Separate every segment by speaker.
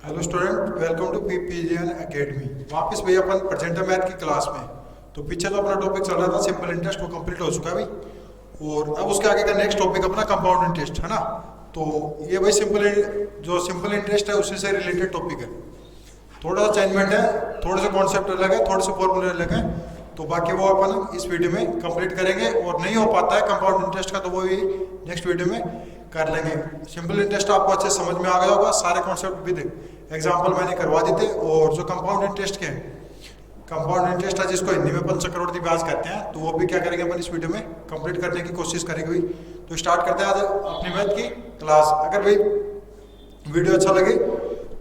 Speaker 1: Hello student, welcome to PPGN academy. वापस भाई अपन प्रेजेंटर मैथ की क्लास में। तो पीछे तो अपना टॉपिक चल रहा था सिंपल इंटरेस्ट, वो कंप्लीट हो चुका है भाई। और अब उसके आगे का नेक्स्ट टॉपिक अपना कंपाउंड इंटरेस्ट है ना। तो ये भाई सिंपल इंटरेस्ट है उसी से रिलेटेड टॉपिक है। थोड़ा सा चेंजमेंट है, थोड़े से कॉन्सेप्ट अलग है, थोड़े से फॉर्मूले अलग है। तो बाकी वो अपन इस वीडियो में कंप्लीट करेंगे। और नहीं हो पाता है कंपाउंड इंटरेस्ट का तो वो भी नेक्स्ट वीडियो में कर लेंगे। सिंपल इंटरेस्ट आपको अच्छे समझ में आ गया होगा, सारे कॉन्सेप्ट भी एग्जाम्पल मैंने करवा दी थे। और जो कंपाउंड इंटरेस्ट के कंपाउंड इंटरेस्ट है जिसको हिंदी में पंचक्रवर्ती ब्याज कहते हैं, तो वो भी क्या करेंगे अपन इस वीडियो में कंप्लीट करने की कोशिश करेंगे भाई। तो स्टार्ट करते हैं आज अपनी मैथ की क्लास। अगर भाई वीडियो अच्छा लगे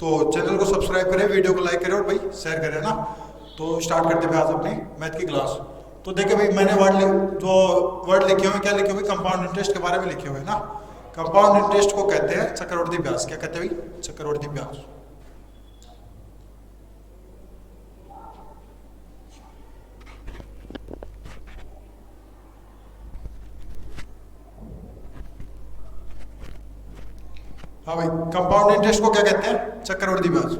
Speaker 1: तो चैनल को सब्सक्राइब करें, वीडियो को लाइक करें और भाई शेयर करें ना। तो स्टार्ट करते हैं आज अपनी मैथ की क्लास। तो देखिए भाई, मैंने जो वर्ड लिखे हुए क्या लिखे हुए, कंपाउंड इंटरेस्ट के बारे में लिखे हुए ना। कंपाउंड इंटरेस्ट को कहते हैं चक्रवर्ती ब्याज। क्या कहते हैं भाई? चक्रवर्ती ब्याज। हाँ भाई, कंपाउंड इंटरेस्ट को क्या कहते हैं? चक्रवर्ती ब्याज।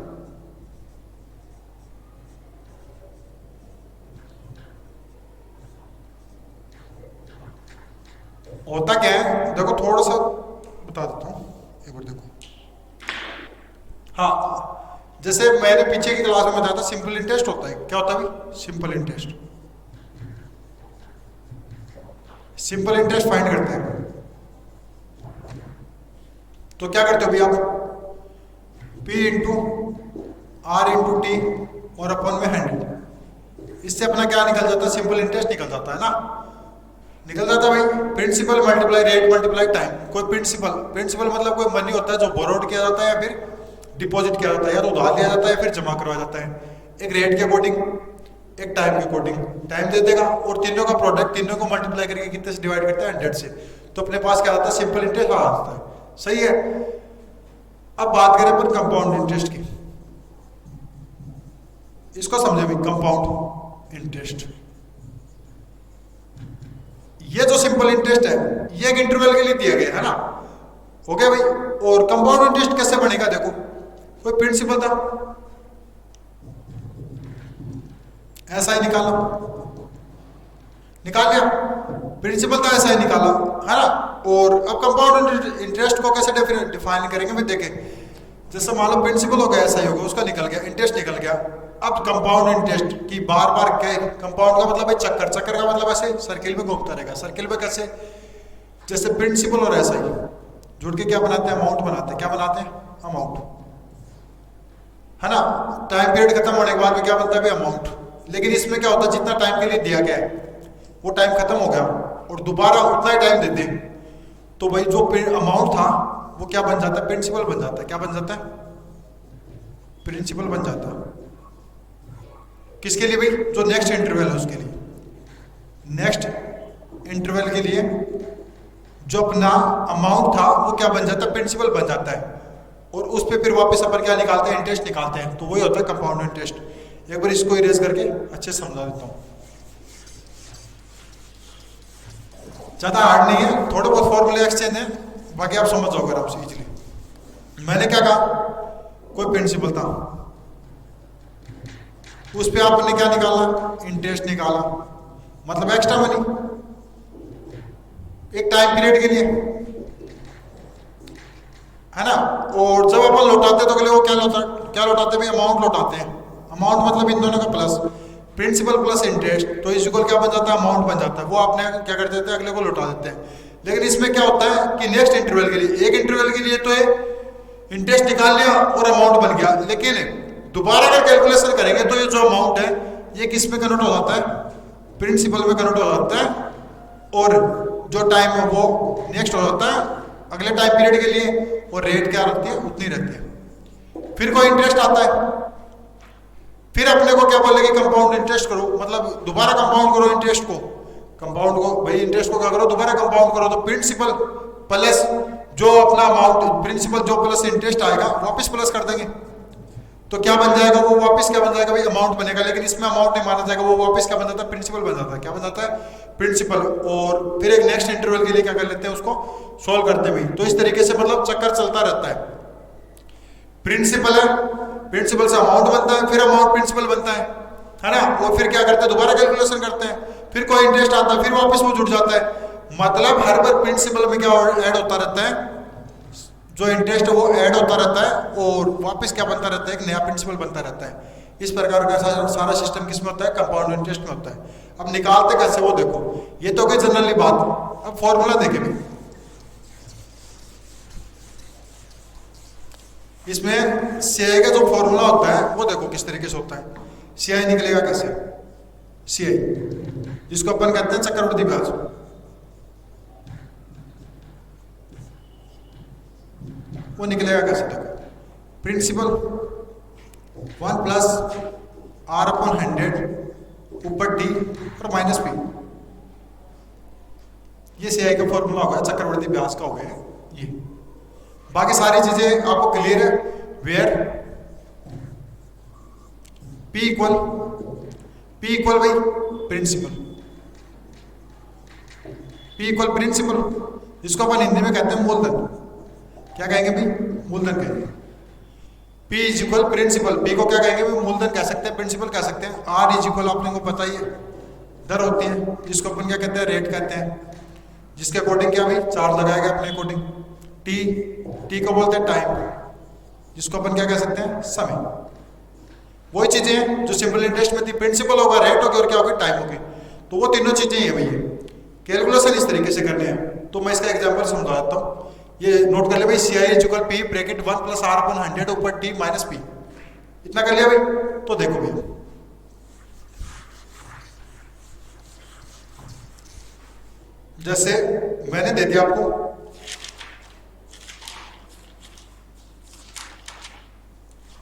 Speaker 1: होता क्या है, देखो थोड़ा सा बता देता हूँ, एक बार देखो। हाँ, जैसे मैंने पीछे की क्लास में बताया था सिंपल इंटरेस्ट होता है। क्या होता है भाई? Simple interest. Simple interest find करते हैं तो क्या करते हो भाई आप? P into R into T और अपन में 100। इससे अपना क्या निकल जाता है? सिंपल इंटरेस्ट निकल जाता है ना। निकल जाता है भाई। Principal multiply rate multiply time. कोई प्रिंसिपल मतलब कोई मनी होता है जो बोरोड किया जाता है या फिर डिपॉजिट किया जाता है, या तो उधार लिया जाता है या फिर जमा करवाया जाता है। एक रेट के अकॉर्डिंग, एक टाइम के अकॉर्डिंग। टाइम दे देगा और तीनों का प्रोडक्ट, तीनों को मल्टीप्लाई करके कितने से डिवाइड करते हैं? 100 से। तो अपने पास क्या आता है? सिंपल इंटरेस्ट आ जाता है। सही है। अब बात करें अपन कंपाउंड इंटरेस्ट की। इसको समझे भाई, कंपाउंड इंटरेस्ट। ये जो सिंपल इंटरेस्ट है ये एक इंटरवल के लिए दिया गया है ना। हो गया भाई। और कंपाउंड इंटरेस्ट कैसे बनेगा? देखो, कोई प्रिंसिपल था, ऐसा ही निकाला, निकाल लिया। प्रिंसिपल था, ऐसा ही निकाला, है ना। और अब कंपाउंड इंटरेस्ट को कैसे डिफाइन करेंगे भाई? देखें, जैसे मान लो प्रिंसिपल हो गया, ऐसा ही होगा, उसका निकल गया, इंटरेस्ट निकल गया। अब कंपाउंड इंटरेस्ट की बार बार क्या? कंपाउंड का मतलब है चक्कर, चक्कर का मतलब ऐसे सर्किल में घूमता रहेगा। सर्किल में कैसे? जैसे प्रिंसिपल और ऐसा ही जुड़ के क्या बनाते हैं? अमाउंट बनाते हैं। क्या बनाते हैं? अमाउंट, है ना। टाइम पीरियड खत्म होने के बाद में क्या बनता है भाई? अमाउंट। लेकिन इसमें क्या होता है, जितना टाइम के लिए दिया गया है वो टाइम खत्म हो गया और दोबारा उतना ही टाइम देते हैं, तो भाई जो अमाउंट था वो क्या बन जाता है? प्रिंसिपल बन जाता है। क्या बन जाता है? प्रिंसिपल बन जाता है। किसके लिए भाई? जो नेक्स्ट इंटरवल है उसके लिए। नेक्स्ट इंटरवल के लिए जो अपना अमाउंट था वो क्या बन जाता है? प्रिंसिपल बन जाता है। और उस पर फिर वापस अपन क्या निकालते हैं? इंटरेस्ट निकालते हैं। तो वही होता है कंपाउंड इंटरेस्ट। एक बार इसको इरेज करके अच्छे से समझा देता हूँ, ज्यादा हार्ड नहीं है, थोड़े बहुत फॉर्मूले एक्सचेंज है, बाकी आप समझ जाओगे आराम से इजीली। मैंने क्या कहा? कोई प्रिंसिपल था, उस पे आपने क्या निकाला? इंटरेस्ट निकाला, मतलब एक्स्ट्रा मनी, एक टाइम पीरियड के लिए, है ना। और जब अपन लौटाते तो अगले वो क्या लौटाते भाई? अमाउंट लौटाते हैं। अमाउंट मतलब इन दोनों का प्लस, प्रिंसिपल प्लस इंटरेस्ट, तो इस इक्वल क्या बन जाता है? अमाउंट बन जाता है। वो आपने क्या कर देते हैं? अगले को लौटा देते हैं। लेकिन इसमें क्या होता है कि नेक्स्ट इंटरवल के लिए, एक इंटरवल के लिए तो इंटरेस्ट निकाल लिया और अमाउंट बन गया, लेकिन दोबारा अगर कैलकुलेशन करेंगे तो ये जो अमाउंट है ये किस में कन्वर्ट हो जाता है? प्रिंसिपल में कन्वर्ट हो जाता है। और जो टाइम है वो नेक्स्ट हो जाता है अगले टाइम पीरियड के लिए, और रेट क्या रहती है? उतनी रहती है। फिर कोई इंटरेस्ट आता है, फिर अपने को क्या बोलेगी? कंपाउंड इंटरेस्ट करो, मतलब दोबारा कंपाउंड करो इंटरेस्ट को। कंपाउंड को भाई, इंटरेस्ट को क्या करो? दोबारा कंपाउंड करो। तो प्रिंसिपल प्लस जो अपना अमाउंट, प्रिंसिपल जो प्लस इंटरेस्ट आएगा वापस प्लस कर देंगे। तो क्या बन जाएगा? वो वापस क्या बन जाएगा भाई? अमाउंट बनेगा। लेकिन इसमें अमाउंट नहीं माना जाएगा, वो वापस क्या बन जाता है? प्रिंसिपल बन जाता है। क्या बन जाता है? प्रिंसिपल। और फिर एक नेक्स्ट इंटरवल के लिए क्या कर लेते हैं? उसको सॉल्व करते हुए। तो इस तरीके से मतलब चक्कर चलता रहता है। प्रिंसिपल है, प्रिंसिपल से अमाउंट बनता है, फिर अमाउंट प्रिंसिपल बनता है ना। और फिर क्या करते हैं, दोबारा कैलकुलेशन करते हैं, फिर कोई इंटरेस्ट आता है, फिर वापस वो जुड़ जाता है। मतलब हर बार प्रिंसिपल में क्या ऐड होता रहता है, जो इंटरेस्ट है वो ऐड होता रहता है और वापस क्या बनता रहता है, एक नया प्रिंसिपल बनता रहता है। इस प्रकार का सारा सिस्टम किसमें होता है, कंपाउंड इंटरेस्ट में होता है। अब निकालते कैसे वो देखो, ये तो कोई जनरली बात। अब फॉर्मूला देखे भी, इसमें सीआई का जो फॉर्मूला होता है वो देखो किस तरीके से होता है। सीआई निकलेगा कैसे, सीआई जिसको अपन कहते हैं चक्रवृद्धि ब्याज, वो निकलेगा कैसे देखो। प्रिंसिपल 1 प्लस आर अपॉन 100 ऊपर टी और माइनस पी, ये सीआई का फॉर्मूला हो गया, चक्रवृद्धि ब्याज का हो गया ये। बाकी सारी चीजें आपको क्लियर है। वेयर P इक्वल भाई प्रिंसिपल, P इक्वल प्रिंसिपल, जिसको अपन हिंदी में कहते हैं मूलधन। क्या कहेंगे भाई, मूलधन कहेंगे। P is equal principal, P को क्या कहेंगे भाई, मूलधन कह सकते हैं, प्रिंसिपल कह सकते हैं। R इज इक्वल आपने को पता ही है, दर होती है, जिसको अपन क्या कहते हैं, रेट कहते हैं, जिसके अकॉर्डिंग क्या भाई चार्ज लगाया गया अपने अकॉर्डिंग। टी को बोलते हैं टाइम, जिसको अपन क्या कह सकते हैं, समय। वही चीजें हैं जो सिंपल इंटरेस्ट में थी, प्रिंसिपल होगा, रेट होगी और क्या होगी, टाइम होगी। तो वो तीनों चीजें ही है भैया। कैलकुलेशन इस तरीके से करने हैं, तो मैं इसका एग्जांपल समझा देता हूँ। ये नोट कर ले भाई, CI is equal P bracket 1 plus R upon 100 ऊपर T माइनस P, इतना कर लिया भाई। तो देखो भैया, जैसे मैंने दे दिया आपको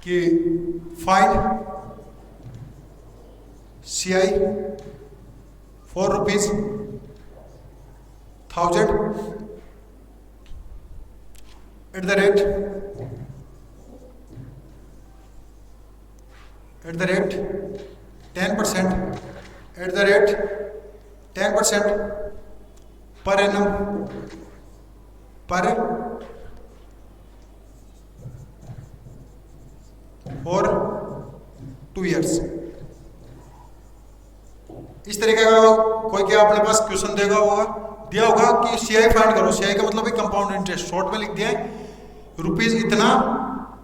Speaker 1: कि find CI 4 rupees 1000 at the rate 10% at the rate 10% per annum for 2 years। इस तरीके का कोई क्या अपने पास क्वेश्चन दिया होगा कि सीआई फाइंड करो। सीआई का मतलब कंपाउंड इंटरेस्ट, शॉर्ट में लिख दिया है, रुपीज इतना,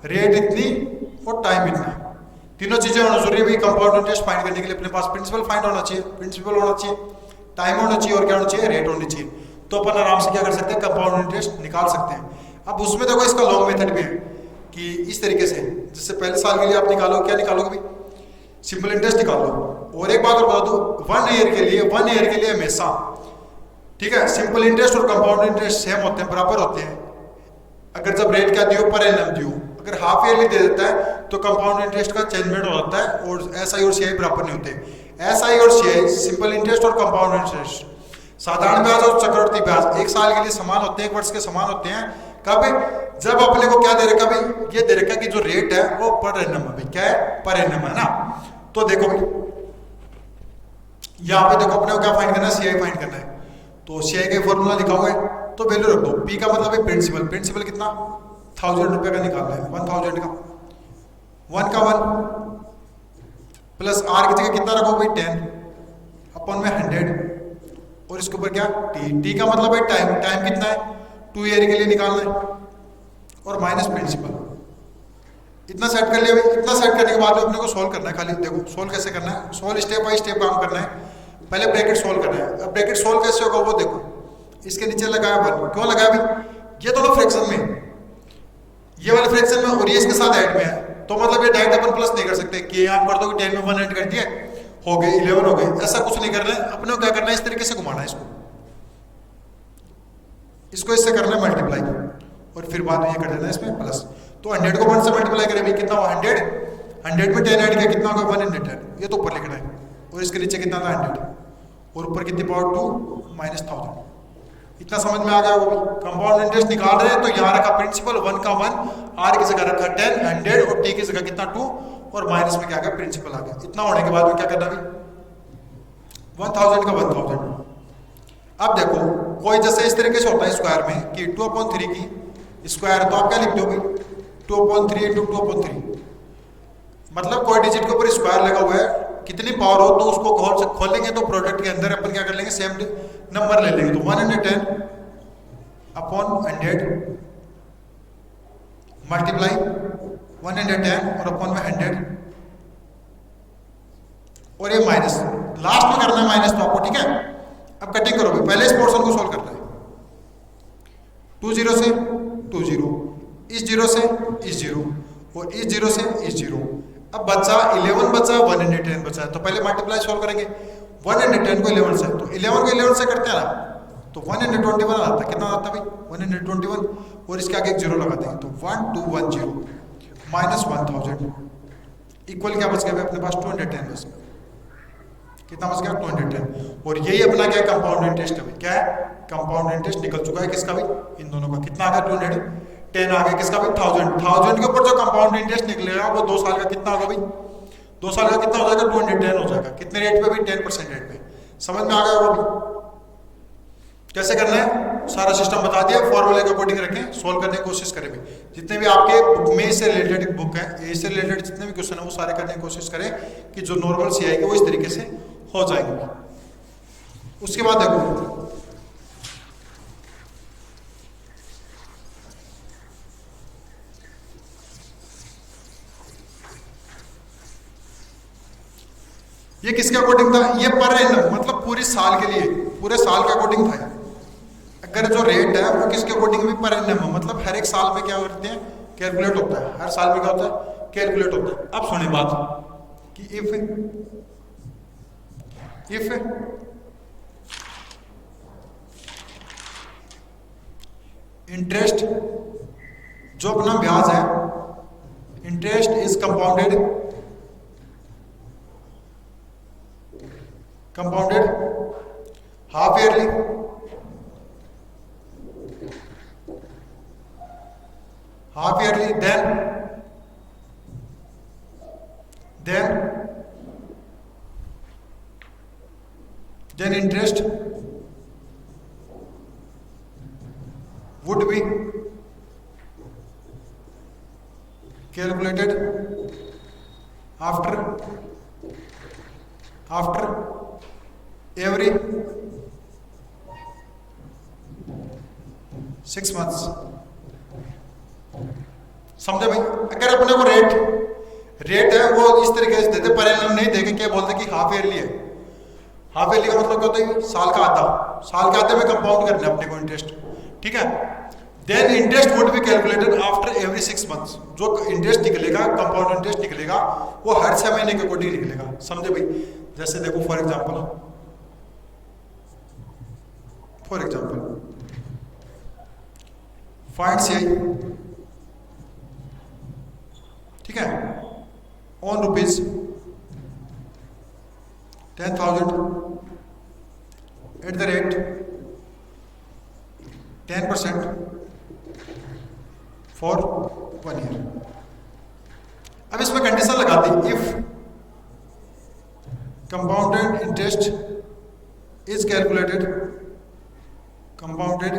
Speaker 1: रेट इतनी और टाइम इतना, तीनों चीजें होना जरूरी है भाई। कंपाउंड इंटरेस्ट फाइंड करने के लिए अपने पास प्रिंसिपल फाइंड होना चाहिए, प्रिंसिपल होना चाहिए, टाइम होना चाहिए और क्या होना चाहिए, रेट होनी चाहिए। तो अपन आराम से क्या कर सकते हैं, कंपाउंड इंटरेस्ट निकाल सकते हैं। अब उसमें देखो इसका लॉन्ग मेथड भी है कि इस तरीके से, जिससे पहले साल के लिए आप निकालो, क्या निकालोगे भाई, सिंपल इंटरेस्ट निकालो। और एक बात और बता दो, 1 ईयर के लिए हमेशा, ठीक है, सिंपल इंटरेस्ट और कंपाउंड इंटरेस्ट सेम होते हैं, बराबर होते हैं। अगर जब रेट क्या दियो, पर एनम दियो, अगर हाफ ईयरली दे देता है तो कंपाउंड इंटरेस्ट का चेंजमेंट हो जाता है और एसआई और सीआई बराबर नहीं होते। एसआई और सीआई, सिंपल इंटरेस्ट और कंपाउंड इंटरेस्ट, साधारण ब्याज और चक्रवृद्धि ब्याज एक साल के लिए समान होते हैं, 1 वर्ष के समान होते हैं। कब, जब अपने को क्या दे रखा भाई, ये दे रखा कि जो रेट है वो पर एनम है भाई, क्या है, पर एनम है ना। तो देखो भाई यहाँ पे देखो अपने को क्या फाइंड करना है, सीआई फाइंड करना है। तो सीआई का फॉर्मूला लिखा हुआ है, तो वैल्यू रख दो। पी का मतलब है प्रिंसिपल, प्रिंसिपल कितना, 1000 रुपए का निकालना है, 1000 का, 1 का 1 प्लस आर की जगह कितना रखो भाई, 10 अपॉन में 100 और इसके ऊपर क्या, टी का मतलब है टाइम, टाइम कितना है, 2 ईयर के लिए निकालना है और माइनस प्रिंसिपल। इतना सेट कर लिया भाई। इतना सेट करने के बाद अपने को सोल्व करना है। खाली देखो सोल्व कैसे करना है, सोल्व स्टेप बाय स्टेप काम करना है। पहले ब्रैकेट सोल्व करना है। अब ब्रैकेट सोल्व कैसे होगा वो देखो, इसके नीचे लगाया 1, क्यों लगाया भाई, ये दोनों फ्रैक्शन में, ये वाले फ्रैक्शन में और ये इसके साथ ऐड में है, तो मतलब ये डायरेक्ट अपन प्लस नहीं कर सकते कि आप कर दो कि 10 में 1 ऐड कर दिया हो गए 11 हो गए, ऐसा कुछ नहीं करना है। अपने को क्या करना है, इस तरीके से घुमाना है इसको इससे करना है मल्टीप्लाई, और फिर बाद में ये कर देना है इसमें प्लस। तो 100 को 1 से मल्टीप्लाई करें भाई, कितना हुआ 100, 100 में 10 ऐड किया कितना होगा 110, ये तो ऊपर लिखना है और इसके नीचे कितना था 100 और ऊपर कितनी पावर 2 माइनस 1000। इतना समझ में आ गया होगा। कंपाउंड इंटरेस्ट निकाल रहे हैं तो यहाँ रखा प्रिंसिपल 1 का 1, आर की जगह रखा 10, 100 और टी की जगह कितना 2 और माइनस में क्या गया प्रिंसिपल आ गया। इतना होने के बाद में क्या करना भाई, 1000 का 1000। अब देखो कोई जैसे इस तरीके से होता है स्क्वायर में कि 2/3 की स्क्वायर, तो आप क्या लिख दो भाई 2/3 इंटू 2/3, मतलब कोई डिजिट के ऊपर स्क्वायर लगा हुआ है, कितनी पावर हो तो उसको खोलेंगे तो प्रोडक्ट के अंदर अपन क्या कर लेंगे, सेम नंबर ले लेंगे। तो 110/100 मल्टीप्लाई 110 और अपॉन में 100, और ये माइनस लास्ट में करना है माइनस तो आपको, ठीक है। अब कटिंग करोगे, पहले इस पोर्शन को सोल्व करना है, 20 से 20, इस 0 से इस 0 और इस 0 से इस 0। अब बचा 11 बचा, 110 बचा है, तो पहले मल्टीप्लाई सोल्व करेंगे 110 को 11 से, तो 11 को 11 से करते हैं ना तो 121 आता है। कितना आता है भाई 121, और इसके आगे एक 0 लगा देंगे तो 1210 माइनस 1000 इक्वल क्या बच गया अपने पास 210 बच गया। कितना बच गया 210, और यही अपना क्या है कंपाउंड इंटरेस्ट है। क्या है कंपाउंड इंटरेस्ट निकल चुका है किसका भी, इन दोनों का। कितना आ गया 210 आ गया, किसका भी 1000 के ऊपर जो कंपाउंड इंटरेस्ट निकलेगा वो 2 साल का कितना होगा भाई, 2 साल का कितना हो जाएगा 210 हो जाएगा। कितने रेट पे भी 10% रेट पे। समझ में आ गया वो भी कैसे करना है, सारा सिस्टम बता दिया, फॉर्मूले के अकॉर्डिंग रखें, सोल्व करने की कोशिश करें भी। जितने भी आपके बुक में इससे रिलेटेड बुक है, इससे रिलेटेड जितने भी क्वेश्चन है वो सारे करने की कोशिश करें कि जो नॉर्मल सी आएगी वो इस तरीके से हो जाएंगे। उसके बाद देखो ये किसके अकॉर्डिंग था, ये पर एनम मतलब पूरी साल के लिए, पूरे साल के अकॉर्डिंग था। अगर जो रेट है वो किसके अकॉर्डिंग भी पर एनम है, मतलब हर एक साल में क्या करते हैं कैलकुलेट होता है, हर साल में क्या होता है कैलकुलेट होता है। अब सुनिए बात कि इफ इंटरेस्ट जो अपना ब्याज है, interest is compounded half yearly then interest would be calculated after every 6 months। समझे भाई, अगर अपने को रेट है वो इस तरीके से देते, पर एनम नहीं देके क्या बोलते कि हाफ ईयरली है। हाफ ईयरली का मतलब क्या होता है, साल का आधा में कंपाउंड करना है अपने को इंटरेस्ट, ठीक है। Then interest would be calculated after every 6 months. जो इंटरेस्ट निकलेगा, कंपाउंड इंटरेस्ट निकलेगा, वो हर 6 महीने के अकॉर्डिंग निकलेगा। समझे भाई, जैसे देखो फॉर एग्जाम्पल फाइंड CI, ठीक है, on rupees 10,000 at the rate 10% for 1 year. अब इसमें कंडीशन लगा दी, if compounded interest is calculated compounded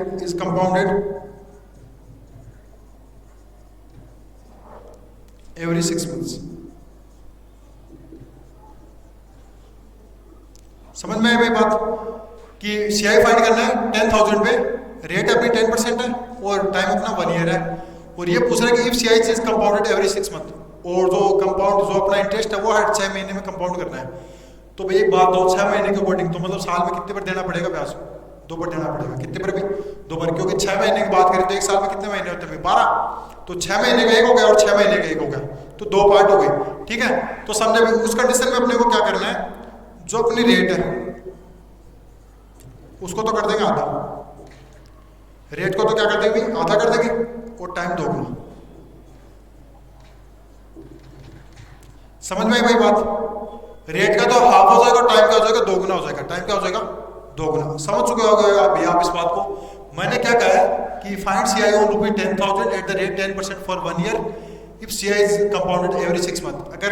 Speaker 1: every 6 months। समझ में आई भाई बात कि CI फाइंड करना है 10,000 पे, रेट अपनी 10% है और टाइम अपना 1 ईयर है, और ये पूछ रहा है कि if CI is compounded every 6 month, और जो अपना इंटरेस्ट है वो हर 6 महीने में कंपाउंड करना है। तो भाई एक बात, 6 महीने के अकॉर्डिंग, तो मतलब साल में कितने पर देना पड़ेगा ब्याज, 2 बार देना पड़ेगा। कितने पर भी 2 बार, क्योंकि 6 महीने की बात करें तो एक साल में कितने महीने होते हैं 12, तो 6 महीने का एक हो गया और 6 महीने का एक हो गया, तो 2 पार्ट हो गए, ठीक है। तो समझे भी उस कंडीशन में अपने को क्या करना है, जो अपनी रेट है उसको तो कर देंगे आधा, रेट को तो क्या कर देंगे आधा कर देंगे, और टाइम 2 गुना। समझ में आई भाई बात, रेट का तो हाफ हो जाएगा, टाइम का हो जाएगा 2 गुना हो जाएगा, टाइम क्या हो जाएगा 2 गुना। समझ चुके हो गए भैया आप इस बात को। मैंने क्या कहा है कि find CI on rupees 10,000 at the rate 10% for 1 year if CI is compounded every 6 month. अगर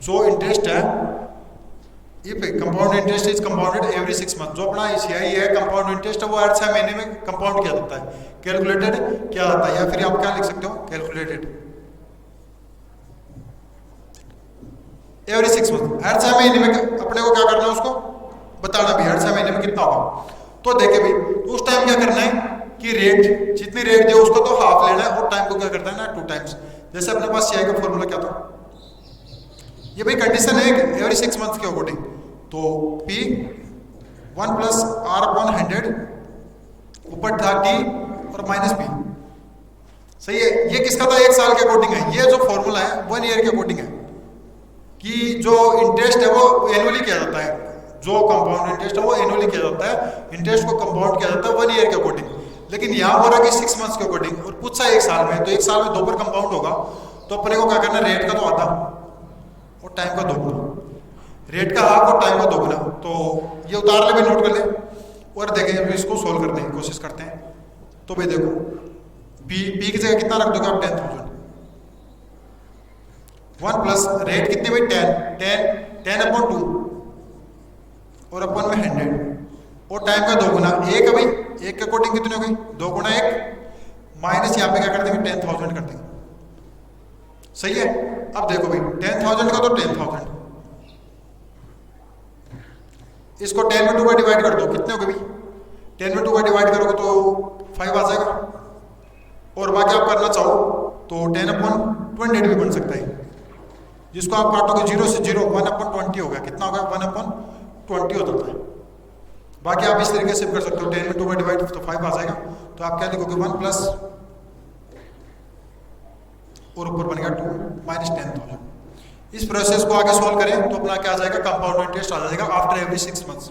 Speaker 1: जो इंटरेस्ट है, if compound interest is compounded every 6 month, जो अपना CI है कंपाउंड इंटरेस्ट है वो हर 6 महीने में कंपाउंड किया जाता है, कैलकुलेटेड किया जाता है, या फिर आप क्या लिख सकते हो कैलकुलेटेड। एवरी 6 मंथ, हर 6 महीने में अपने को क्या करना है, उसको बताना भी हर 6 महीने में कितना होगा। तो देखे भाई, तो उस टाइम क्या करना है कि रेट, जितनी रेट दिया उसका तो हाफ लेना है और टाइम को क्या करता है ना 2 टाइम्स। जैसे अपने पास CI का फॉर्मूला क्या था, ये भाई कंडीशन है एवरी 6 मंथ के अकॉर्डिंग, तो P 1 प्लस R अपॉन 100 ऊपर था T और माइनस P। सही है, ये किसका था, 1 साल के अकॉर्डिंग है। ये जो फॉर्मूला है 1 ईयर के अकॉर्डिंग है कि जो इंटरेस्ट है वो एनुअली किया जाता है, जो कंपाउंड इंटरेस्ट है वो एनुअली किया जाता है, इंटरेस्ट को कंपाउंड किया जाता है 1 ईयर के अकॉर्डिंग। लेकिन यहाँ हो रहा है कि 6 मंथ्स के अकॉर्डिंग और पूछा 1 साल में, तो 1 साल में 2 पर कंपाउंड होगा, तो अपने को क्या करना है, रेट का तो आधा और टाइम का दोगुना, रेट का हाफ और टाइम का दोगुना। तो ये उतार ले भी, नोट कर ले और देखें अभी इसको सोल्व करने की कोशिश करते हैं। तो भाई देखो पी की जगह कितना रख दोगे आप, 10,000, 1 प्लस रेट कितने में 10 अपॉन 2 और अपन में 100 और टाइम का दोगुना 1 है भाई, 1 के अकॉर्डिंग कितने हो गई, 2 गुना 1 माइनस यहाँ पे क्या कर देंगे 10,000 कर देंगे। सही है, अब देखो भाई 10,000 का तो 10,000, इसको 10 में 2 का डिवाइड कर दो, कितने हो गए भाई, 10 में 2 का डिवाइड करोगे तो 5 आ जाएगा, और बाकी आप करना चाहो तो 10 अपॉन 20 भी बन सकता है, जिसको आप काटोगे 0 से 0 1 अपॉन 20 हो गया, कितना होगा 1 अपॉन 20 हो जाता है। बाकी आप इस तरीके से भी कर सकते हो, 10 में 2 का डिवाइड तो 5 आ जाएगा, तो आप क्या लिखोगे 1 प्लस और ऊपर बन गया 2 माइनस 10,000। इस प्रोसेस को आगे सोल्व करें तो अपना क्या आ जाएगा, कंपाउंड इंटरेस्ट आ जाएगा आफ्टर एवरी 6 मंथ्स।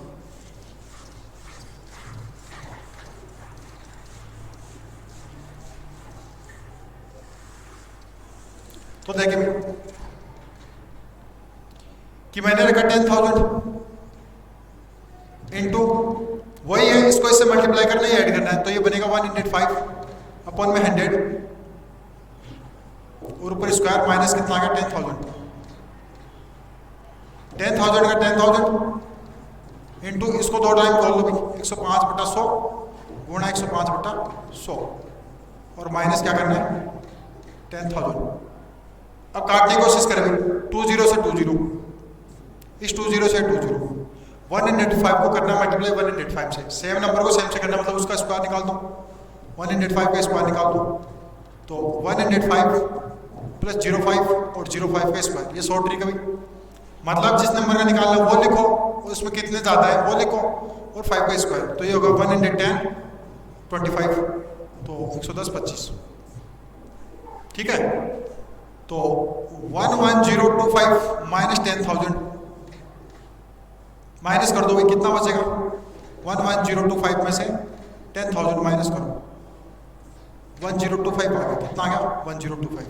Speaker 1: तो देखिए कि मैंने रखा 10,000 इंटू वही है, इसको इससे मल्टीप्लाई करना है, ऐड करना है, तो ये बनेगा 105 अपॉन में 100 और ऊपर स्क्वायर माइनस कितना आ गया 10,000 का 10,000 इंटू इसको 2 टाइम खोल दो भाई, 105/100 गुणा 105/100 और माइनस क्या करना है 10,000। अब काटने की कोशिश करें 20 से 20, इस 20 से 20, 105 को करना मल्टीप्लाई 105 से, सेम नंबर को सेम से करना, मतलब उसका स्क्वायर निकाल दो, 105 का स्क्वायर निकाल दो, तो 105 प्लस 05 और 05 का स्क्वायर, ये शॉर्ट ट्रिक है भाई, मतलब जिस नंबर का निकालना वो लिखो, उसमें कितने ज़्यादा है वो लिखो और 5 का स्क्वायर, तो ये होगा 110 25, तो 110 25, ठीक है। तो 11025 माइनस 10,000 माइनस कर दो भाई, कितना बचेगा 11025 में से 10,000 माइनस करो, 1025 आ गया, कितना आ गया 1025।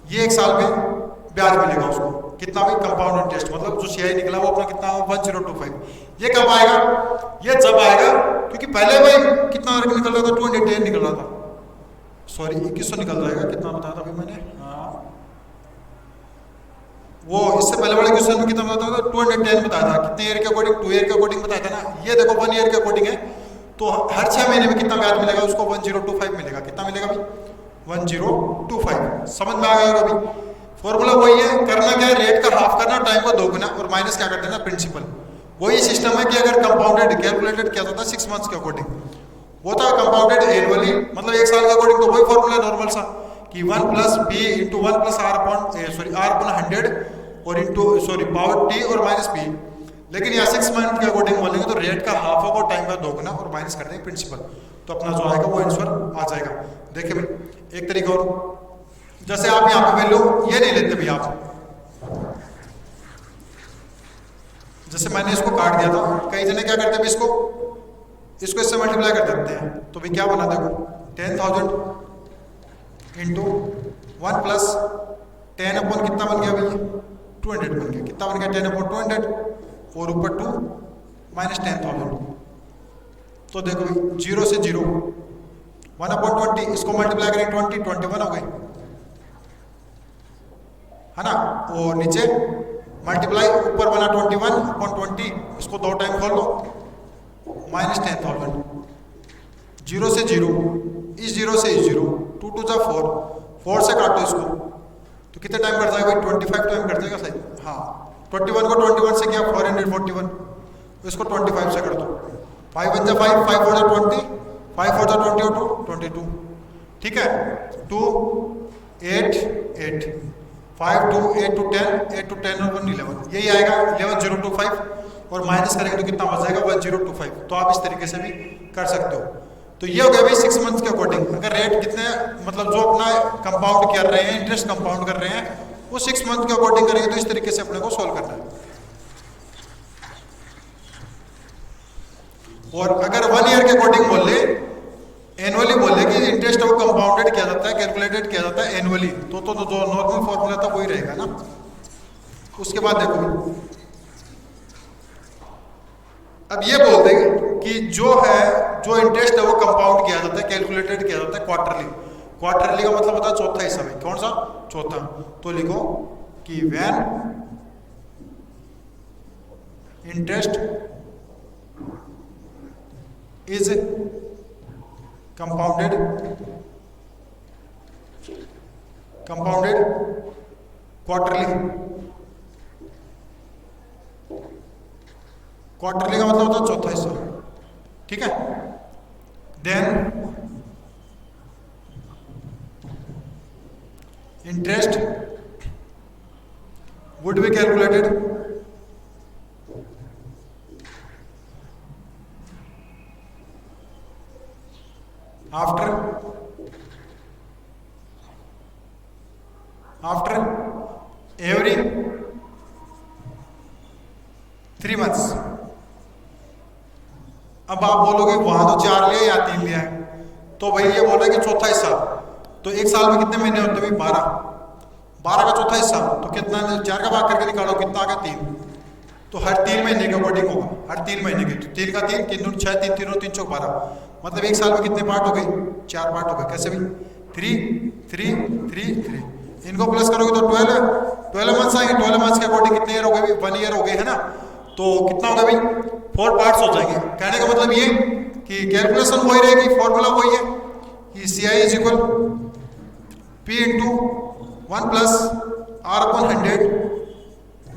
Speaker 1: ये 1 साल में ब्याज मिलेगा उसको, कितना भाई कंपाउंड इंटरेस्ट, मतलब जो CI निकला वो अपना कितना 1025। ये कब आएगा, ये जब आएगा क्योंकि पहले भाई कितना निकल रहा था 210 निकल रहा था, सॉरी 2100 निकल जाएगा, कितना बताया था अभी मैंने, हाँ वो इससे पहले वाले क्वेश्चन में कितना बताया था 210 बताया था, कितने ईयर के अकॉर्डिंग 2 ईयर के अकॉर्डिंग बताया था ना। ये देखो 1 ईयर के अकॉर्डिंग है, तो हर 6 महीने में कितना ब्याज मिलेगा उसको 1025 मिलेगा, कितना मिलेगा भाई 1025। समझ में आ गया होगा भाई, फॉर्मूला वही है, करना क्या है रेट का हाफ करना, टाइम का 2 गुना और माइनस क्या कर देना प्रिंसिपल। वही सिस्टम है कि अगर कंपाउंडेड कैलकुलेटेड किया जाता 6 मंथ्स के अकॉर्डिंग, वो था कंपाउंडेड एनुअली मतलब 1 साल के अकॉर्डिंग, तो वही फॉर्मूला नॉर्मल सा कि 1 plus B into 1 plus R upon 100 और इंटू पावर टी और माइनस बी। लेकिन यहाँ 6 मंथ के अकॉर्डिंग बोलेंगे तो रेट का हाफ होगा, टाइम का 2 गुना और माइनस कर देंगे प्रिंसिपल, तो अपना जो आएगा वो आंसर आ जाएगा। देखिए भाई एक तरीका और, जैसे आप यहाँ पे वैल्यू ये नहीं लेते भाई आप, जैसे मैंने इसको काट दिया था, कई जने क्या करते हैं इसको इससे मल्टीप्लाई कर देते हैं, तो भाई क्या बना देखो 10,000 इंटू 1 प्लस 10 अपॉन कितना बन गया भैया 200 बन गया, कितना बन गया 10 अपॉन 200 और ऊपर 2 माइनस 10,000। तो देखो भाई 0 से 0 1 अपॉन 20, इसको मल्टीप्लाई करेंगे 20 21 हो गए है ना, और नीचे मल्टीप्लाई ऊपर बना 21 अपॉन 20, इसको 2 टाइम खोल लो माइनस 10,000। 0 से 0, इस 0 से इस 0, 2 2 जा 4, 4 से काटो इसको तो कितने टाइम कर जाएगा भाई? 25 टाइम कर जाएगा सही। हाँ 21 को 21 से किया 441, इसको 25 से कर दो। 5 1 जा 5, 5 4 जा 20, 5 4 जा 20 और 2 22, ठीक है। 2 8 8, 5 2 8 2 10, 8 2 10 और 1 11, यही आएगा 11025, और माइनस करेंगे तो कितना बच जाएगा? 1025। तो आप इस तरीके से भी कर सकते हो। तो ये हो गया भाई 6 मंथ्स के अकॉर्डिंग। अगर रेट कितने मतलब जो अपना कंपाउंड कर रहे हैं, इंटरेस्ट कंपाउंड कर रहे हैं, वो 6 मंथ के अकॉर्डिंग करेंगे। तो इस तरीके से अपने को सॉल्व करना है। और अगर 1 ईयर के अकॉर्डिंग बोल ले, एनुअली बोल ले कि इंटरेस्ट वो कंपाउंडेड किया जाता है, कैलकुलेटेड किया जाता है एनुअली, तो जो नॉर्मल फॉर्मूला था वही रहेगा ना। उसके बाद देखो अब ये बोल देंगे कि जो इंटरेस्ट है वो कंपाउंड किया जाता है, कैलकुलेटेड किया जाता है क्वार्टरली। क्वार्टरली का मतलब होता है चौथा हिस्सा में। कौन सा? चौथा। तो लिखो कि when interest is compounded quarterly. Quarterly का मतलब होता है चौथा हिस्सा, ठीक है। Then interest would be calculated after every 3 months. अब आप बोलोगे वहां तो 4 लिया या 3 लिया है, तो भाई ये बोल रहे कि चौथा हिस्सा। तो एक साल में कितने महीने होते हैं? 12। 12 का चौथा हिस्सा तो कितना? 4 का भाग करके निकालो, कितना आ गया? 3। तो हर 3 महीने के अकॉर्डिंग होगा, हर 3 महीने के। तो 3 का 3, 3 दूनी 6, 3 3 3 चौक 12। मतलब एक साल में कितने पार्ट हो गए? 4 पार्ट हो गए। कैसे भी? 3 3 3 3, इनको प्लस करोगे तो 12 मंथ्स आएंगे। 12 मंथ्स के अकॉर्डिंग कितने ईयर हो गए? 1 ईयर हो गए, है ना। तो कितना होगा भाई? 4 पार्ट्स हो जाएंगे। कहने का मतलब ये कि कैलकुलेशन वही रहेगी, फॉर्मूला वही है कि CI is equal P into 1 plus R/100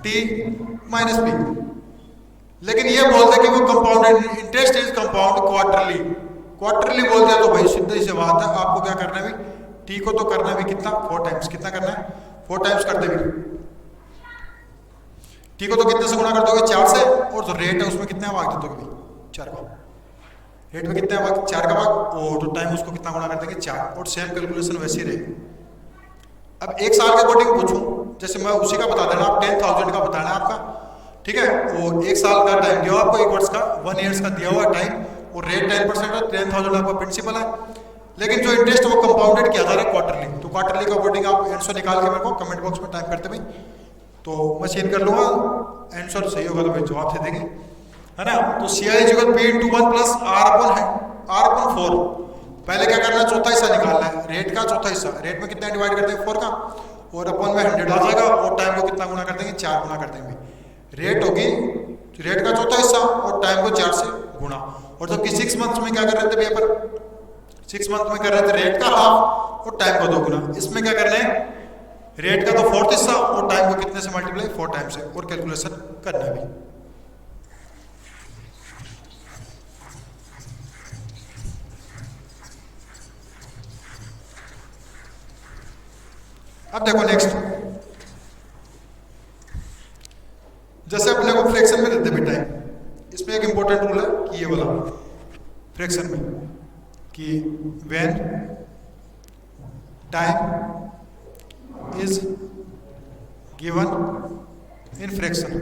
Speaker 1: T minus P। लेकिन ये बोलते कि वो compounded, interest is compound quarterly. Quarterly बोलते हैं तो भाई सीधी सी बात है, आपको क्या करना है भाई? T को तो करना है भी कितना? 4 टाइम्स। कितना करना है? 4 टाइम्स कर दे भी। T को तो कितने से गुणा कर दोगे? 4 से। और जो रेट है उसमें कितने भाग दे दोगे भाई? 4 का। रेट में कितने भाग? 4 का भाग, और जो टाइम उसको कितना गुणा कर देंगे? 4। और सेम कैलकुलेशन वैसे ही रहेगी। अब एक साल के अकॉर्डिंग पूछूं, जैसे मैं उसी का बता देना, आप 10,000 का बताना है आपका, ठीक है। और एक साल का टाइम दिया आपको, 1 वर्ष का, 1 ईयर्स का दिया हुआ टाइम, और रेट 10% है। 10,000 आपका प्रिंसिपल है। लेकिन जो इंटरेस्ट है वो कंपाउंडेड किया जा रहा है क्वार्टरली। तो क्वार्टरली के अकॉर्डिंग आप आंसर निकाल के मेरे को कमेंट बॉक्स में टाइप करते भाई, तो मैं चेंज कर लूंगा। आंसर सही होगा तो भाई जवाब से देंगे, है ना। तो CI is equal P into 1 plus R/4। पहले क्या करना है? चौथा हिस्सा निकालना है, रेट का चौथा हिस्सा। रेट में कितना डिवाइड कर देंगे? 4 का, और अपॉन में 100 आ जाएगा, और टाइम को कितना गुना कर देंगे? 4 गुना कर देंगे। रेट होगी रेट का चौथा हिस्सा, और टाइम को 4 से गुणा। और जबकि 6 मंथ्स में क्या कर रहे थे भैया पर? 6 मंथ में कर रहे थे रेट का हाफ और टाइम को 2 गुना। इसमें क्या करना है? रेट का तो 4th हिस्सा और टाइम को कितने से मल्टीप्लाई? 4 टाइम से, और कैलकुलेशन करना है भी। अब देखो नेक्स्ट, जैसे अपने को फ्रैक्शन में देते बेटा, इसमें एक इंपॉर्टेंट रूल है कि ये वाला फ्रैक्शन में, कि when time is given in fraction,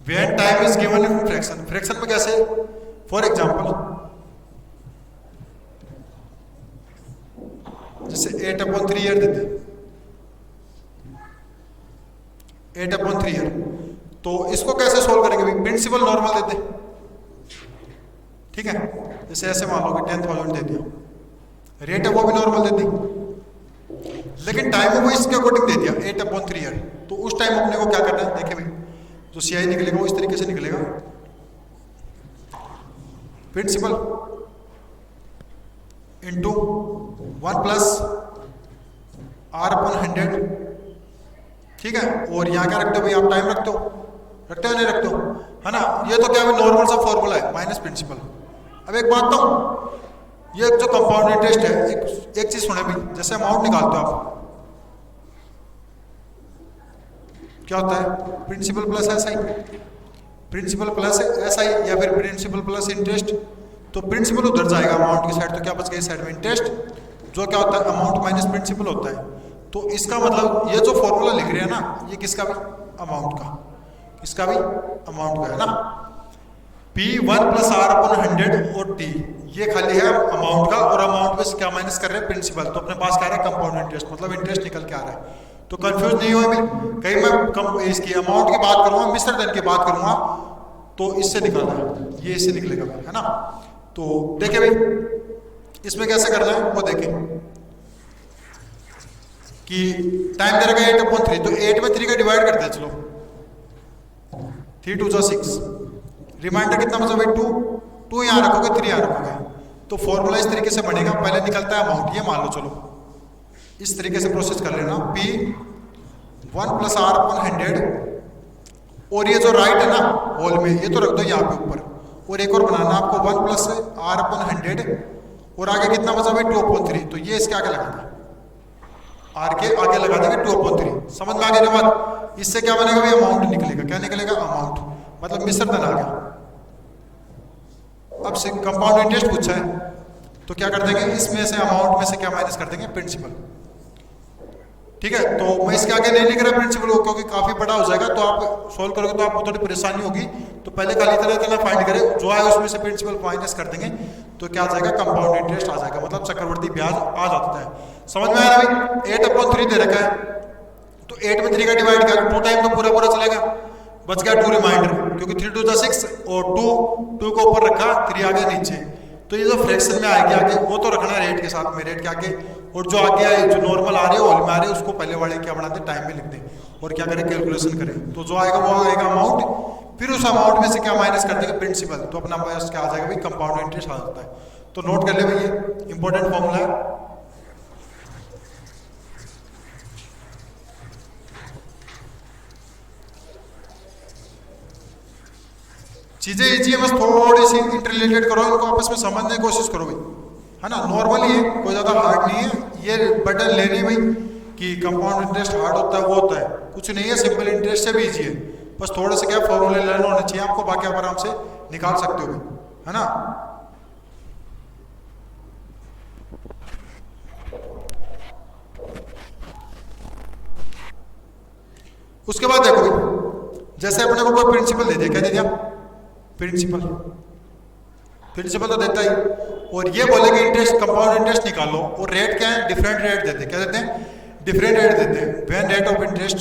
Speaker 1: when time is given in fraction. Fraction में कैसे? फॉर एग्जांपल जैसे 8/3 ईयर देते, 8/3 ईयर, तो इसको कैसे सोल्व करेंगे भाई? प्रिंसिपल नॉर्मल देते, ठीक है। जैसे ऐसे मान लो कि 10,000 दे दिया, रेट है वो भी नॉर्मल दे दी, लेकिन टाइम वो इसके अकॉर्डिंग दे दिया 8/3 ईयर। तो उस टाइम अपने को क्या करना है? देखिए भाई, जो CI निकलेगा वो इस तरीके से निकलेगा। प्रिंसिपल इंटू 1 प्लस आर अपन 100, ठीक है। और यहाँ क्या रखते हो भाई, आप टाइम रखते हो नहीं रखते हो, है ना। ये तो क्या नॉर्मल सा फॉर्मूला है माइनस प्रिंसिपल। अब एक बात तो, ये जो कंपाउंड इंटरेस्ट है, एक चीज सुने भाई, जैसे अमाउंट निकालते हो आप, क्या होता है, principal plus SI, principal plus SI या फिर प्रिंसिपल प्लस इंटरेस्ट। तो प्रिंसिपल उधर जाएगा अमाउंट की साइड, तो क्या बच गया इस साइड में इंटरेस्ट, जो क्या होता है अमाउंट माइनस प्रिंसिपल होता है। तो इसका मतलब ये जो फॉर्मूला लिख रहे हैं ना, ये किसका भी, अमाउंट का, किसका भी, अमाउंट का, है ना। P1 प्लस आर अपन 100 और T, ये खाली है अमाउंट का, और अमाउंट में से क्या माइनस कर रहे हैं, प्रिंसिपल। तो अपने पास क्या आ रहा है, कंपाउंड इंटरेस्ट, मतलब इंटरेस्ट निकल के आ रहा है। तो कंफ्यूज नहीं हुए भी, कहीं मैं इसकी अमाउंट की बात करूंगा, मिश्र धन की बात करूंगा, तो इससे निकलना है, ये इससे निकलेगा भाई, है ना। तो देखिए भाई इसमें कैसे करना है वो देखें कि टाइम दे रखा है 8/3, तो 8 में 3 का डिवाइड करते हैं, चलो 3 2 जा 6, रिमाइंडर कितना बचा भाई 2 यहाँ रखोगे, 3 यहाँ रखोगे, तो फॉर्मूला इस तरीके से बनेगा। पहले निकलता है अमाउंट, ये मान लो, चलो इस तरीके से प्रोसेस कर लेना, P1 प्लस आर अपन 100, और ये जो राइट है ना होल में, ये तो रख दो यहाँ पे ऊपर, और एक और बनाना आपको 1 प्लस आर अपन 100, और आगे कितना बचा भाई 2/3, तो ये इसके आगे लगा दें, आर के आगे लगा देंगे 2/3। समझ में आ गया ना बात। इससे क्या बनेगा भाई, अमाउंट निकलेगा, क्या निकलेगा, अमाउंट, मतलब मिश्र धन आ गया। अब से कंपाउंड इंटरेस्ट पूछा है, तो क्या कर देंगे, इसमें से अमाउंट में से क्या माइनस कर देंगे, प्रिंसिपल, ठीक है। तो मैं इसके आगे नहीं लिख रहा प्रिंसिपल को, क्योंकि काफी बड़ा हो जाएगा, तो आप सोल्व करोगे तो आपको थोड़ी परेशानी होगी। तो पहले खाली तरह फाइंड करें, जो आए उसमें से प्रिंसिपल माइनस कर देंगे, तो क्या आ जाएगा, कंपाउंड इंटरेस्ट आ जाएगा, मतलब चक्रवर्ती ब्याज आ जाता है। समझ में आ रहा है भाई। 8/3 दे रखा है, तो 8 में 3 का डिवाइड कर, 2 टाइम तो पूरा चलेगा, बच गया 2 रिमाइंडर, क्योंकि 3 2 जा 6, और 2 को ऊपर रखा, 3 आ गया नीचे। तो ये जो फ्रैक्शन में आएगी आगे, वो तो रखना है रेट के साथ में, रेट के आगे, और जो आगे आए, जो नॉर्मल आ रहे हैं, होल में आ रहे हैं, उसको पहले वाले क्या बनाते हैं, टाइम में लिख दें, और क्या करें, कैलकुलेशन करें। तो जो आएगा वो आएगा अमाउंट, फिर उस अमाउंट में से क्या माइनस कर देंगे, प्रिंसिपल, तो अपना पास क्या आ जाएगा भाई, कंपाउंड इंटरेस्ट आ जाता है। तो नोट कर ले भाई, ये इंपॉर्टेंट फॉर्मूला है। चीजें इजी है, बस थोड़ी सी इंटररिलेटेड करो, इनको आपस में समझने की कोशिश करो भाई, है ना। नॉर्मली है, कोई ज्यादा हार्ड नहीं है। ये बटन लेने भाई कि कंपाउंड इंटरेस्ट हार्ड होता है, वो होता है, कुछ नहीं है, सिंपल इंटरेस्ट से भी इजी है। बस थोड़े से क्या फॉर्मूले लर्न होने चाहिए आपको, बाकी आप आराम से निकाल सकते हो भाई, है ना। उसके बाद देखो भाई, जैसे अपने को कोई प्रिंसिपल दे दिया, क्या दे दिया, प्रिंसिपल तो देता ही, और ये बोले कि इंटरेस्ट, कंपाउंड इंटरेस्ट निकालो, और रेट क्या है, डिफरेंट रेट देते हैं, क्या देते हैं, डिफरेंट रेट देते हैं। When rate of interest,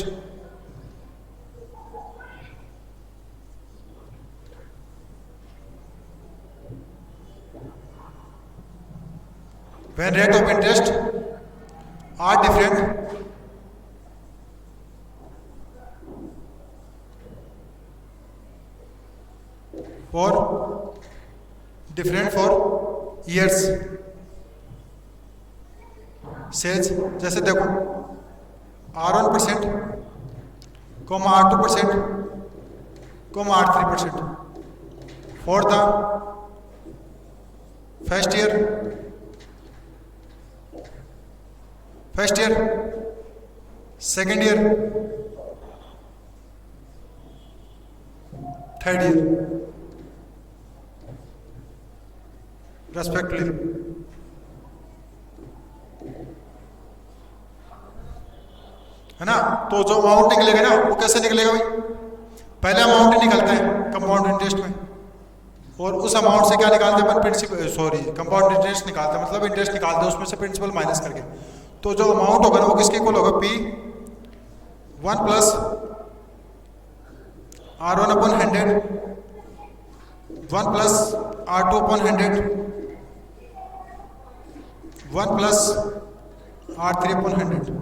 Speaker 1: when rate of interest are different, for different for years sales, जैसे देखो R1% comma R2% comma R3% for the first year, second year, third year respectively. है ना। तो जो amount निकलेगा ना, वो कैसे निकलेगा भाई, पहले अमाउंट ही निकलता है कंपाउंड इंटरेस्ट में, और उस अमाउंट से क्या निकालते हैं अपन, प्रिंसिपल, सॉरी कंपाउंड इंटरेस्ट निकालते हैं, मतलब इंटरेस्ट निकालते हैं, उसमें से प्रिंसिपल माइनस करके। तो जो अमाउंट होगा ना, वो किसके इक्वल होगा, P1 plus R1/100, 1 plus R2/100, 1 plus R3/100।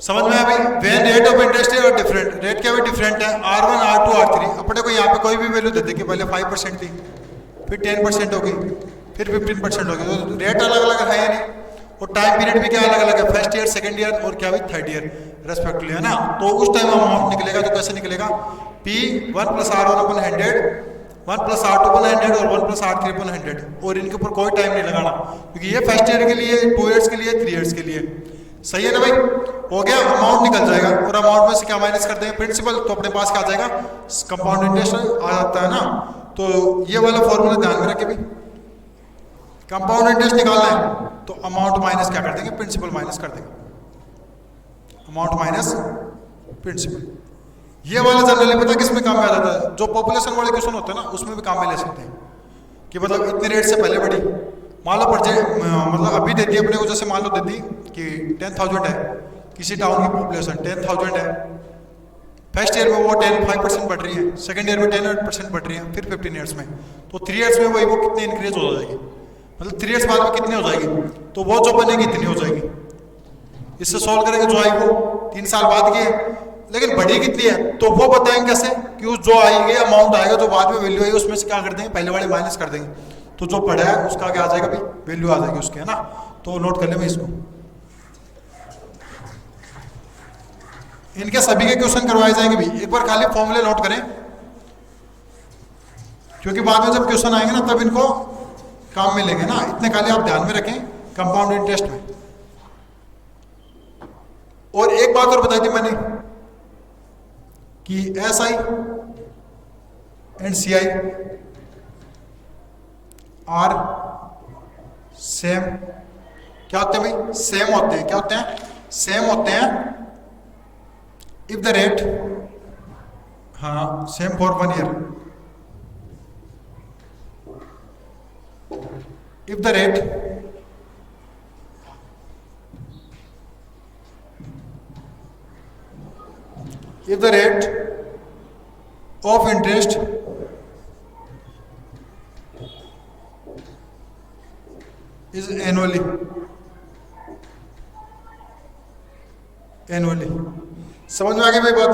Speaker 1: समझ में आया भाई। वेन रेट ऑफ इंटरेस्ट है और डिफरेंट रेट क्या है, डिफरेंट है, R1 R2 R3। अपने को यहाँ पे कोई भी वैल्यू देते कि पहले 5% थी, फिर 10% हो गई, फिर 15% हो गया। तो रेट अलग अलग है या नहीं, और टाइम पीरियड भी क्या अलग अलग है, फर्स्ट ईयर, सेकंड ईयर और क्या भी थर्ड ईयर रेस्पेक्टिवली, है ना। तो उस टाइम अमाउंट निकलेगा तो कैसे निकलेगा, P 1 + R1/100, 1 + R2/100 और 1 + R3/100, और इनके ऊपर कोई टाइम नहीं लगाना, क्योंकि ये फर्स्ट ईयर के लिए, 2 ईयर्स के लिए, 3 ईयर्स के लिए। सही है ना भाई, हो गया। अमाउंट निकल जाएगा, और अमाउंट में से क्या माइनस कर देंगे, प्रिंसिपल, तो अपने पास क्या आ जाएगा, कंपाउंड इंटरेस्ट आ जाता है ना। तो ये वाला फॉर्मूला ध्यान में रखें भी, कंपाउंड इंटरेस्ट निकालना है तो अमाउंट माइनस क्या कर देंगे, प्रिंसिपल माइनस कर देंगे, अमाउंट माइनस प्रिंसिपल। ये वाला जनरली पता है किसमें काम में आ जाता है, जो पॉपुलेशन वाले क्वेश्चन होते हैं ना, उसमें भी काम में ले सकते हैं, कि मतलब इतने रेट से पहले बढ़ी, मान लो मतलब अभी दे दी अपने को, जैसे मान लो दे दी कि 10,000 है किसी टाउन की पॉपुलेशन, 10,000 है, फर्स्ट ईयर में वो 5% बढ़ रही है, सेकंड ईयर में 10% बढ़ रही है, फिर 15 ईयर्स में, तो 3 ईयर्स में वही वो कितने इंक्रीज हो जाएगी, मतलब 3 ईयर्स बाद में कितनी हो जाएगी, तो वो जो बनेगी इतनी हो जाएगी। इससे सॉल्व करेंगे, जो आई वो 3 साल बाद की है, लेकिन बढ़ी कितनी है तो वो बताएंगे कैसे, कि उस जो आएगी अमाउंट आएगा, जो बाद में वैल्यू आई उसमें से क्या कर देंगे, पहले वाले माइनस कर देंगे, तो जो पढ़ा है उसका क्या आ जाएगा भाई, वैल्यू आ जाएगी उसके, है ना। तो नोट कर ले भाई इसको। इनके सभी के क्वेश्चन करवाए जाएंगे भी, एक बार खाली फॉर्मूले नोट करें, क्योंकि बाद में जब क्वेश्चन आएंगे ना तब इनको काम में लेंगे ना, इतने खाली आप ध्यान में रखें कंपाउंड इंटरेस्ट में। और एक बात और बताई थी मैंने कि SI and CI are same, क्या होते हैं भाई, सेम होते हैं, क्या होते हैं, सेम होते हैं इफ द रेट, हाँ same for 1 year, if the rate of interest is annually, समझ में आ गई भाई बात।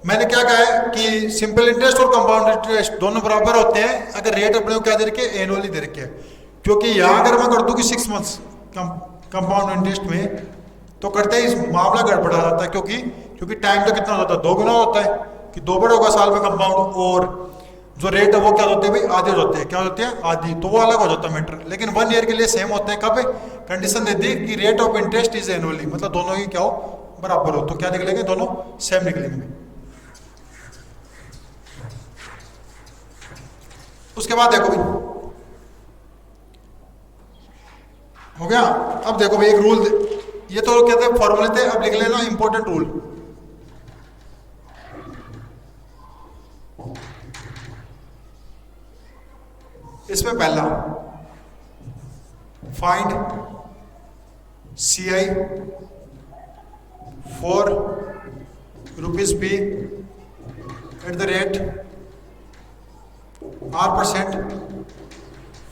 Speaker 1: मैंने क्या कहा है कि सिंपल इंटरेस्ट और कंपाउंड इंटरेस्ट दोनों बराबर होते हैं अगर रेट अपने को क्या दे रखे, एनुअली दे रखे, क्योंकि यहाँ अगर मैं कर दूँ कि 6 मंथ्स कंपाउंड इंटरेस्ट में, तो करते ही मामला गड़बड़ा जाता है, क्योंकि टाइम तो कितना होता है, 2 गुना होता है, कि 2 बार होगा साल में कंपाउंड, और जो रेट है वो क्या होते हैं भाई, आधे होते हैं, क्या होते हैं, आधी, तो वो अलग हो जाता है मैटर। लेकिन 1 ईयर के लिए सेम होते हैं, कब कंडीशन दे दी कि rate of interest is annually, मतलब दोनों ही क्या हो, बराबर हो, तो क्या निकलेंगे, दोनों सेम निकलेंगे। उसके बाद देखो भाई, हो गया। अब देखो भाई एक रूल, ये तो कहते हैं फॉर्मूले थे, अब लिख लेना इंपॉर्टेंट रूल। इसमें पहला, find CI for ₹P eight the rate R%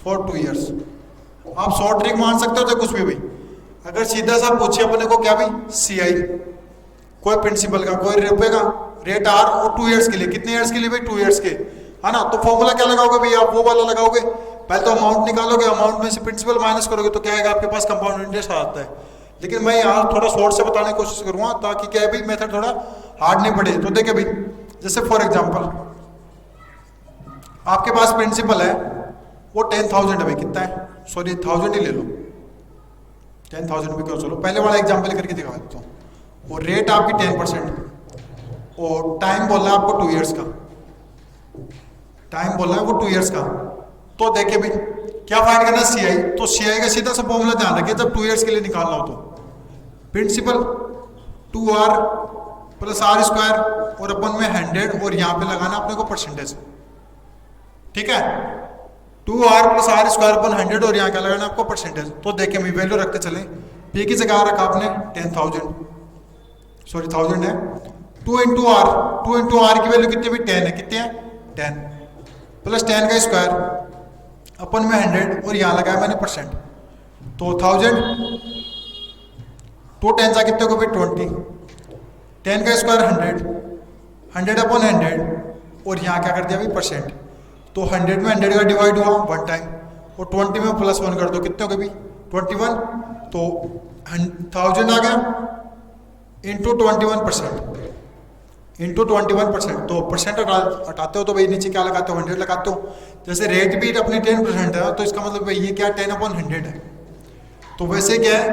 Speaker 1: for 2 years. आप शॉर्ट ट्रिक मान सकते हो, तो कुछ भी भाई, अगर सीधा सा पूछे अपने को क्या भाई, CI कोई प्रिंसिपल का, कोई रुपए का, रेट R और 2 ईयर्स के लिए, कितने ईयर्स के लिए भाई, 2 ईयर्स के, है ना। तो फॉर्मूला क्या लगाओगे भाई, आप वो वाला लगाओगे, पहले तो अमाउंट निकालोगे, अमाउंट में से प्रिंसिपल माइनस करोगे, तो क्या आएगा आपके पास, कंपाउंड इंटरेस्ट आ जाता है। लेकिन मैं यहाँ थोड़ा शॉर्ट से बताने की कोशिश करूंगा, ताकि क्या है भाई, मेथड थोड़ा हार्ड नहीं पड़े। तो देखिए भाई, जैसे फॉर एग्जाम्पल आपके पास प्रिंसिपल है वो 10,000 है भाई, कितना है, सॉरी 1000 ही ले लो, 10,000 भी क्यों, चलो पहले वाला एग्जाम्पल करके दिखा देता हूँ। और रेट आपकी 10%, और टाइम बोल रहा है आपको 2 ईयर्स का, टाइम बोल रहा है वो 2 ईयर्स का। तो देखिए भाई क्या फाइंड करना है, CI, तो CI का सीधा सा फॉर्मूला ध्यान रखिए, जब 2 ईयर्स के लिए निकालना हो तो प्रिंसिपल 2R + R² और अपन में 100, और यहाँ पे लगाना अपने को परसेंटेज, ठीक है, 2R + R² अपन 100, और यहाँ क्या लगाना आपको, परसेंटेज। तो देखिए मैं वैल्यू रखते चले, P की जगह रखा आपने 10,000, सॉरी 1000 है, 2 × R की वैल्यू कितनी भी 10 है, कितनी है 10, प्लस 10 का स्क्वायर अपन में 100, और यहाँ लगाया मैंने परसेंट, तो 1000, 2 10 जा कितने को भी 20, 10 का स्क्वायर 100 अपन 100, और यहाँ क्या कर दिया भाई परसेंट, तो 100 में 100 का डिवाइड हुआ 1 टाइम, और 20 में +1 कर दो, कितने हो गए भाई 21, तो 1000 आ गया इंटू 21%, इंटू 21%। तो परसेंट हटाते हो तो भाई नीचे क्या लगाते हो 100 लगाते हो। जैसे रेट भी अपनी 10% है तो इसका मतलब भाई ये क्या 10/100 है। तो वैसे क्या है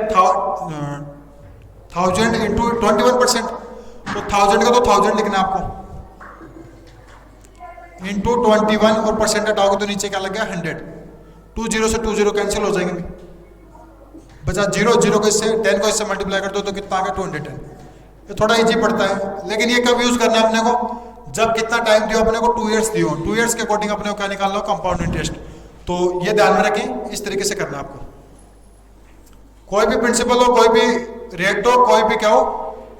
Speaker 1: 1000 इंटू 21%, तो 1000 का तो 1000 लिखना है आपको, इंटू 21 और परसेंट हटाओगे तो नीचे क्या लग गया 100। 2 0 से 2 0 कैंसिल हो जाएंगे, बचा 0 0 को इससे 10 को इससे मल्टीप्लाई कर दो तो कितना आ गया 210। ये थोड़ा इजी पड़ता है, लेकिन ये कब यूज करना है अपने को, जब कितना टाइम दियो अपने को 2 इयर्स दियो, 2 इयर्स के अकॉर्डिंग अपने को क्या निकालना हो कंपाउंड इंटरेस्ट। तो ये ध्यान में रखें, इस तरीके से करना है आपको। कोई भी प्रिंसिपल हो, कोई भी रेट हो, कोई भी क्या हो,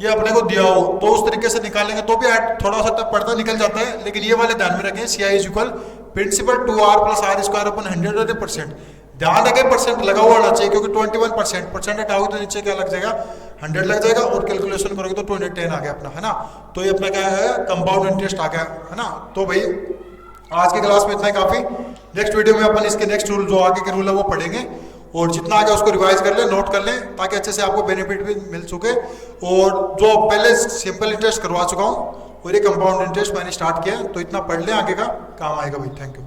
Speaker 1: ये अपने को दिया हो तो उस तरीके से निकालेंगे तो भी थोड़ा सा पर्दा निकल जाता है। लेकिन ये वाले ध्यान में रखें, CI is equal principal 2r + r²/100। ध्यान रखें परसेंट लगा हुआ होना चाहिए, क्योंकि 21% परसेंट हटाओगे तो नीचे क्या लग जाएगा 100 लग जाएगा, और कैलकुलेशन करोगे तो 210 आ गया अपना, है ना। तो ये अपना क्या है कंपाउंड इंटरेस्ट आ गया, है ना। तो भाई आज की क्लास में इतना ही काफी। नेक्स्ट वीडियो में अपन इसके नेक्स्ट रूल जो आगे के रूल है वो पढ़ेंगे, और जितना आगे उसको रिवाइज कर ले, नोट कर लें, ताकि अच्छे से आपको बेनिफिट भी मिल सके। और जो पहले सिंपल इंटरेस्ट करवा चुका हूँ और ये कंपाउंड इंटरेस्ट मैंने स्टार्ट किया है, तो इतना पढ़ लें, आगे का काम आएगा भाई। Thank you.